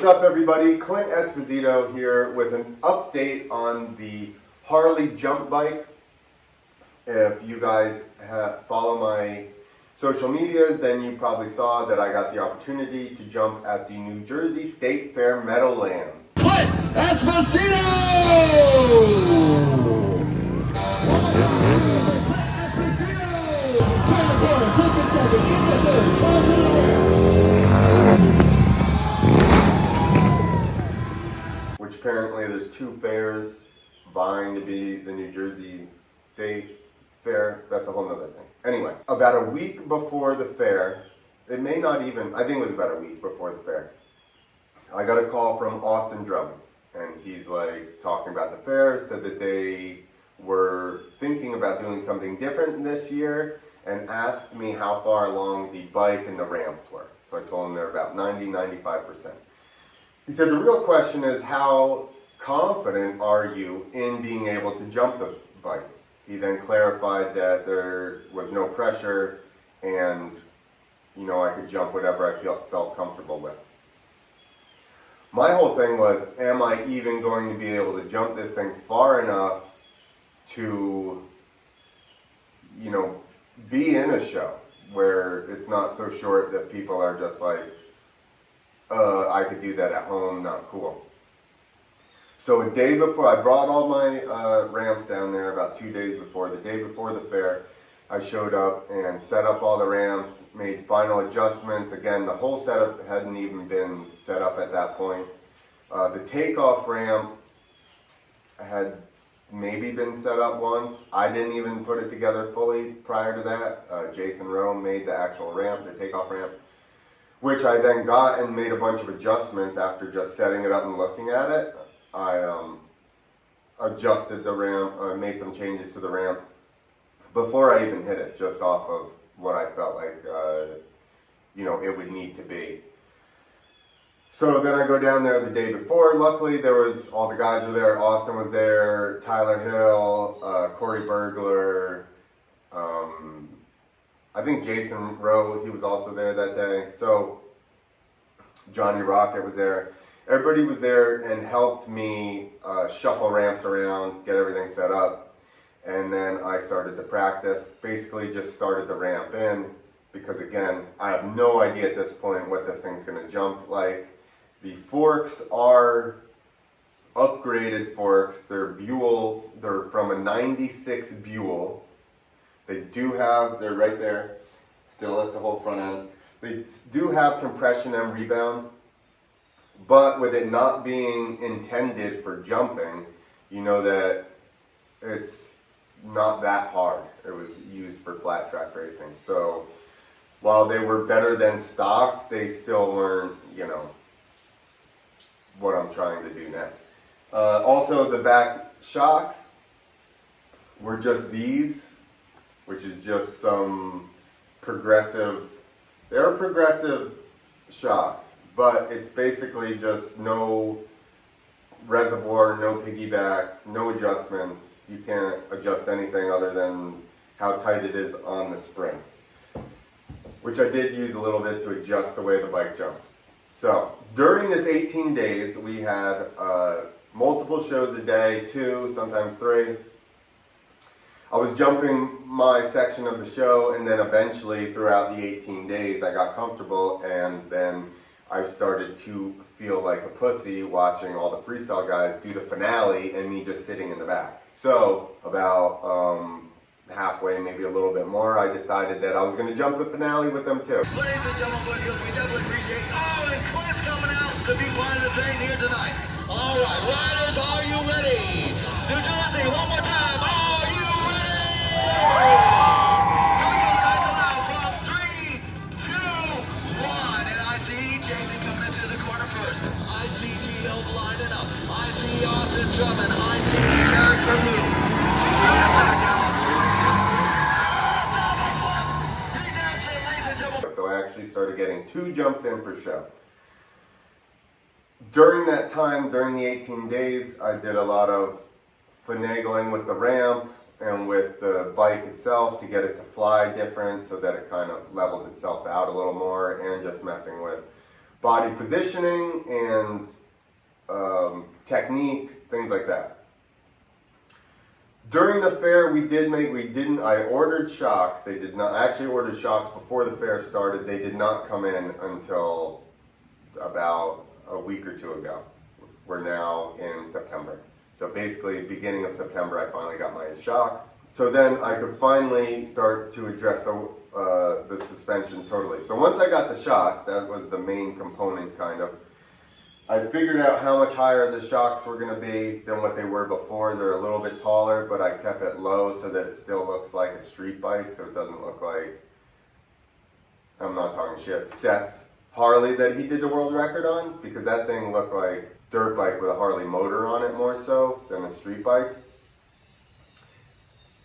What's up, everybody? Clint Esposito here with an update on the Harley Jump bike. If you guys follow my social medias, then you probably saw that I got the opportunity to jump at the New Jersey State Fair Meadowlands. Clint Esposito! Which apparently there's two fairs vying to be the New Jersey State Fair. That's a whole nother thing. Anyway, about a week before the fair, it may not even, I think it was about a week before the fair, I got a call from Austin Drummond, and he's like talking about the fair, said that they were thinking about doing something different this year, and asked me how far along the bike and the ramps were. So I told him they're about 90-95%. He said the real question is, how confident are you in being able to jump the bike? He then clarified that there was no pressure and, you know, I could jump whatever I felt comfortable with. My whole thing was, am I even going to be able to jump this thing far enough to, you know, be in a show where it's not so short that people are just like, I could do that at home, not cool. So a day before, I brought all my ramps down there about 2 days before. The day before the fair, I showed up and set up all the ramps, made final adjustments. Again, the whole setup hadn't even been set up at that point. The takeoff ramp had maybe been set up once. I didn't even put it together fully prior to that. Jason Rowe made the actual ramp, the takeoff ramp, which I then got and made a bunch of adjustments after just setting it up and looking at it. I adjusted the ramp, made some changes to the ramp before I even hit it, just off of what I felt like, you know, it would need to be. So then I go down there the day before. Luckily, there was, all the guys were there. Austin was there, Tyler Hill, Corey Burglar, I think Jason Rowe, he was also there that day. So Johnny Rocket was there. Everybody was there and helped me shuffle ramps around, get everything set up. And then I started to practice, basically just started the ramp in, because again, I have no idea at this point what this thing's gonna jump like. The forks are upgraded forks. They're Buell, they're from a 96 Buell. They do have, they're right there, still has the whole front end. They do have compression and rebound, but with it not being intended for jumping, you know that it's not that hard. It was used for flat track racing. So while they were better than stock, they still weren't, you know, what I'm trying to do next. Also, the back shocks were just these, which is just some progressive, they're progressive shocks, but it's basically just no reservoir, no piggyback, no adjustments. You can't adjust anything other than how tight it is on the spring, which I did use a little bit to adjust the way the bike jumped. So during this 18 days, we had multiple shows a day, 2, sometimes 3. I was jumping my section of the show, and then eventually throughout the 18 days, I got comfortable, and then I started to feel like a pussy watching all the freestyle guys do the finale and me just sitting in the back. So about halfway, maybe a little bit more, I decided that I was going to jump the finale with them too. Ladies and gentlemen, we definitely appreciate, and Clint's coming out to be part of the thing here tonight. All right, riders, are you ready? New Jersey, one more time, are you ready? Here we go, nice and loud, from 3, 2, 1, and I see Jason coming into the corner first. I see T.O. lining up. I see Austin Drummond. I see Eric Vermeulen. So I actually started getting 2 jumps in per show. During that time, during the 18 days, I did a lot of finagling with the ramp and with the bike itself to get it to fly different so that it kind of levels itself out a little more, and just messing with body positioning and techniques, things like that. During the fair, I ordered shocks. They did not, I actually ordered shocks before the fair started. They did not come in until about a week or two ago. We're now in September. So basically, beginning of September, I finally got my shocks. So then I could finally start to address the suspension totally. So once I got the shocks, that was the main component kind of. I figured out how much higher the shocks were going to be than what they were before. They're a little bit taller, but I kept it low so that it still looks like a street bike, so it doesn't look like, I'm not talking shit, Seth's Harley that he did the world record on, because that thing looked like dirt bike with a Harley motor on it more so than a street bike.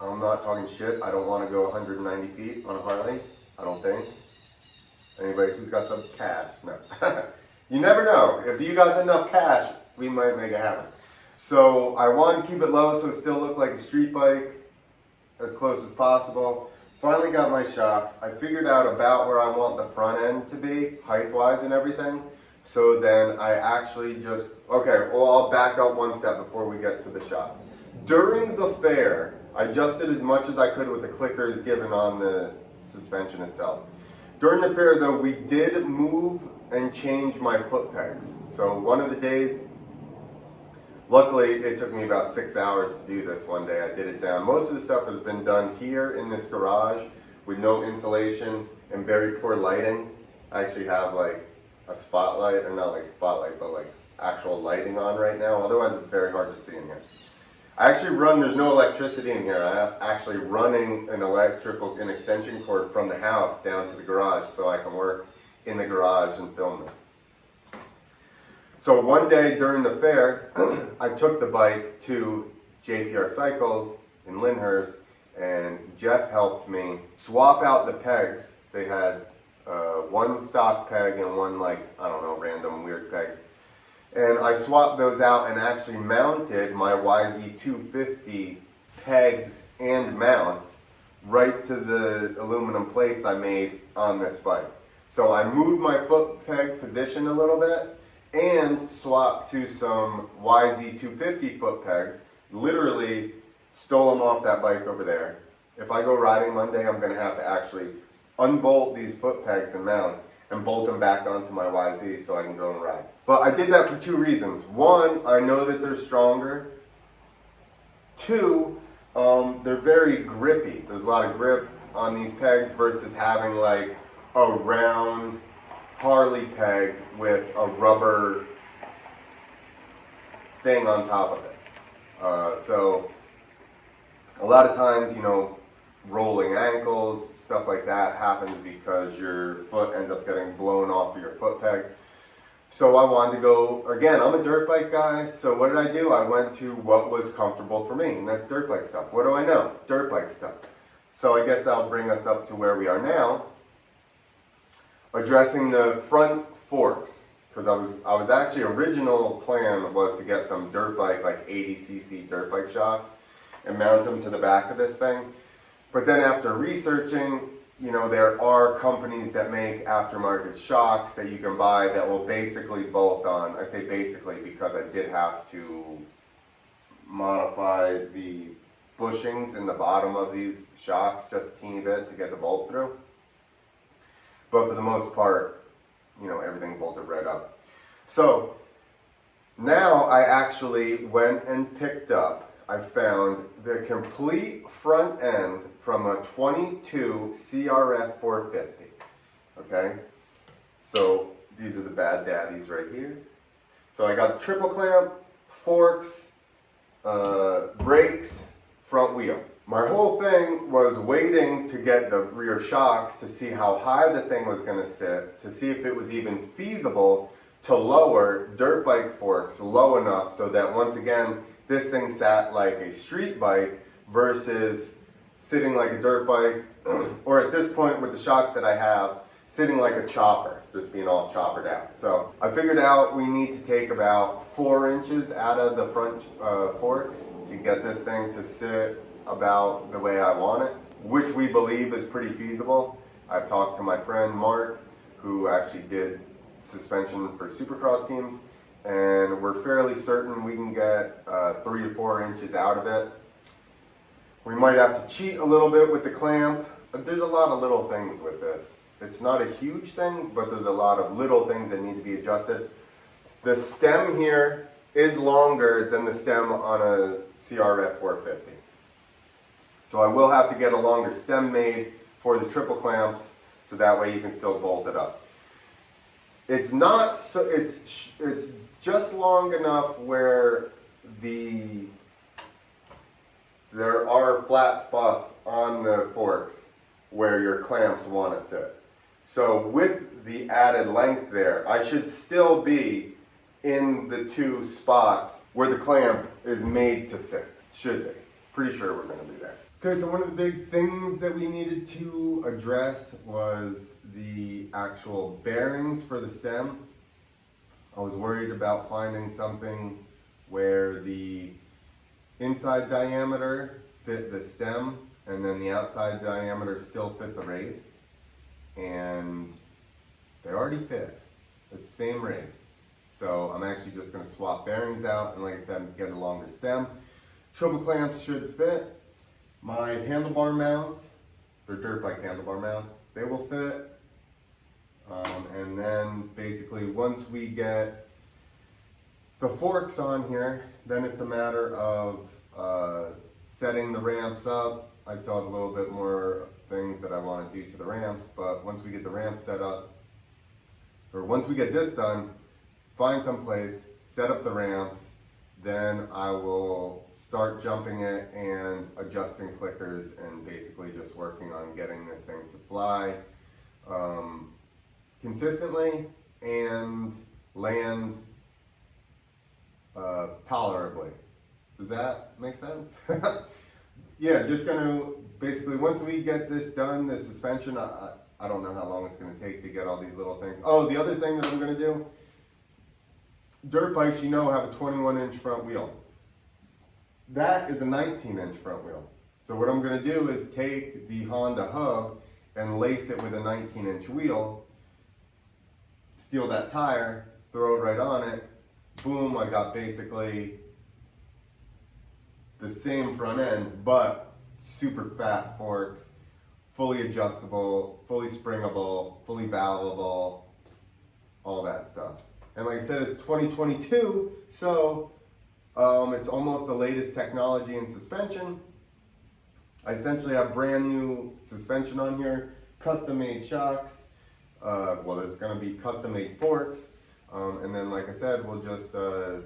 I'm not talking shit. I don't want to go 190 feet on a Harley, I don't think. Anybody who's got the cash? No. You never know. If you got enough cash, we might make it happen. So I wanted to keep it low so it still looked like a street bike, as close as possible. Finally got my shocks. I figured out about where I want the front end to be, height-wise and everything. So then I actually just, okay, well, I'll back up one step before we get to the shocks. During the fair, I adjusted as much as I could with the clickers given on the suspension itself. During the fair though, we did move and change my foot pegs. So one of the days, luckily it took me about 6 hours to do this one day. I did it down. Most of the stuff has been done here in this garage with no insulation and very poor lighting. I actually have like a spotlight, or not like spotlight, but like actual lighting on right now. Otherwise it's very hard to see in here. I actually there's no electricity in here. I'm actually running an extension cord from the house down to the garage so I can work in the garage and film this. So one day during the fair, I took the bike to JPR Cycles in Lyndhurst, and Jeff helped me swap out the pegs. They had one stock peg and one random weird peg. And I swapped those out and actually mounted my YZ250 pegs and mounts right to the aluminum plates I made on this bike. So I moved my foot peg position a little bit and swapped to some YZ250 foot pegs. Literally stole them off that bike over there. If I go riding Monday, I'm going to have to actually unbolt these foot pegs and mounts and bolt them back onto my YZ so I can go and ride. But I did that for two reasons. One, I know that they're stronger. Two, they're very grippy. There's a lot of grip on these pegs versus having like a round Harley peg with a rubber thing on top of it. So a lot of times, rolling ankles, stuff like that happens because your foot ends up getting blown off of your foot peg. So I wanted to go, again, I'm a dirt bike guy, so what did I do? I went to what was comfortable for me, and that's dirt bike stuff. What do I know? Dirt bike stuff. So I guess that'll bring us up to where we are now, addressing the front forks, because I was actually, original plan was to get some dirt bike, like 80cc dirt bike shocks, and mount them to the back of this thing. But then after researching, there are companies that make aftermarket shocks that you can buy that will basically bolt on. I say basically because I did have to modify the bushings in the bottom of these shocks just a teeny bit to get the bolt through. But for the most part, everything bolted right up. So now I actually went and picked up, I found the complete front end from a 22 CRF 450, okay? So these are the bad daddies right here. So I got triple clamp, forks, brakes, front wheel. My whole thing was waiting to get the rear shocks to see how high the thing was gonna sit, to see if it was even feasible to lower dirt bike forks low enough so that once again, this thing sat like a street bike versus sitting like a dirt bike, or at this point with the shocks that I have, sitting like a chopper, just being all choppered out. So I figured out we need to take about 4 inches out of the front forks to get this thing to sit about the way I want it, which we believe is pretty feasible. I've talked to my friend Mark, who actually did suspension for supercross teams, and we're fairly certain we can get 3 to 4 inches out of it. We might have to cheat a little bit with the clamp. There's a lot of little things with this. It's not a huge thing, but there's a lot of little things that need to be adjusted. The stem here is longer than the stem on a CRF 450. So I will have to get a longer stem made for the triple clamps, so that way you can still bolt it up. It's not so, it's just long enough where there are flat spots on the forks where your clamps want to sit. So with the added length there, I should still be in the 2 spots where the clamp is made to sit. Should be. Pretty sure we're going to be there. Okay, so one of the big things that we needed to address was the actual bearings for the stem. I was worried about finding something where the inside diameter fit the stem and then the outside diameter still fit the race, and they already fit. It's the same race. So I'm actually just going to swap bearings out and, like I said, get a longer stem. Triple clamps should fit. My handlebar mounts, they're dirt bike handlebar mounts, they will fit. And then basically once we get the forks on here, then it's a matter of setting the ramps up. I still have a little bit more things that I want to do to the ramps, but once we get the ramp set up, or once we get this done, find some place, set up the ramps, then I will start jumping it and adjusting clickers and basically just working on getting this thing to fly consistently and land tolerably. Does that make sense? Yeah, just gonna basically, once we get this done, the suspension, I don't know how long it's gonna take to get all these little things. Oh, the other thing that I'm gonna do, dirt bikes, you know, have a 21-inch front wheel. That is a 19-inch front wheel. So what I'm gonna do is take the Honda hub and lace it with a 19-inch wheel, steal that tire, throw it right on it, boom, I got basically the same front end, but super fat forks, fully adjustable, fully springable, fully valveable, all that stuff. And like I said, it's 2022, so it's almost the latest technology in suspension. I essentially have brand new suspension on here, custom made shocks. Well, there's gonna be custom made forks. And then, like I said, we'll just go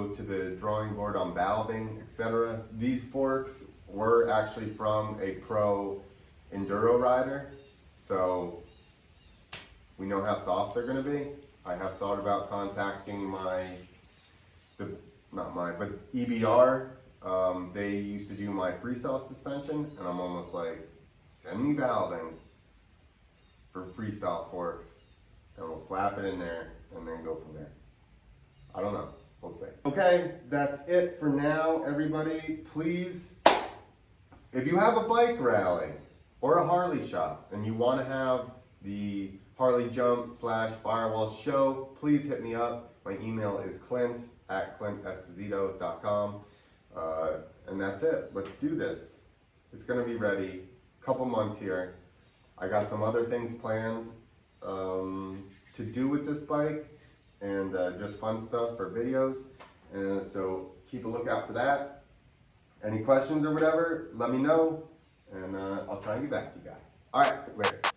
to the drawing board on valving, etc. These forks were actually from a pro enduro rider, so we know how soft they're going to be. I have thought about contacting EBR. They used to do my freestyle suspension, and I'm almost like, send me valving for freestyle forks, and we'll slap it in there and then go from there. I don't know. We'll see. Okay, that's it for now, everybody. Please, if you have a bike rally or a Harley shop and you want to have the Harley Jump / Firewall show, please hit me up. My email is clint@clintesposito.com. And that's it. Let's do this. It's going to be ready. Couple months here. I got some other things planned to do with this bike, and just fun stuff for videos, and so keep a lookout for that. Any questions or whatever, let me know, and I'll try and get back to you guys. All right, later.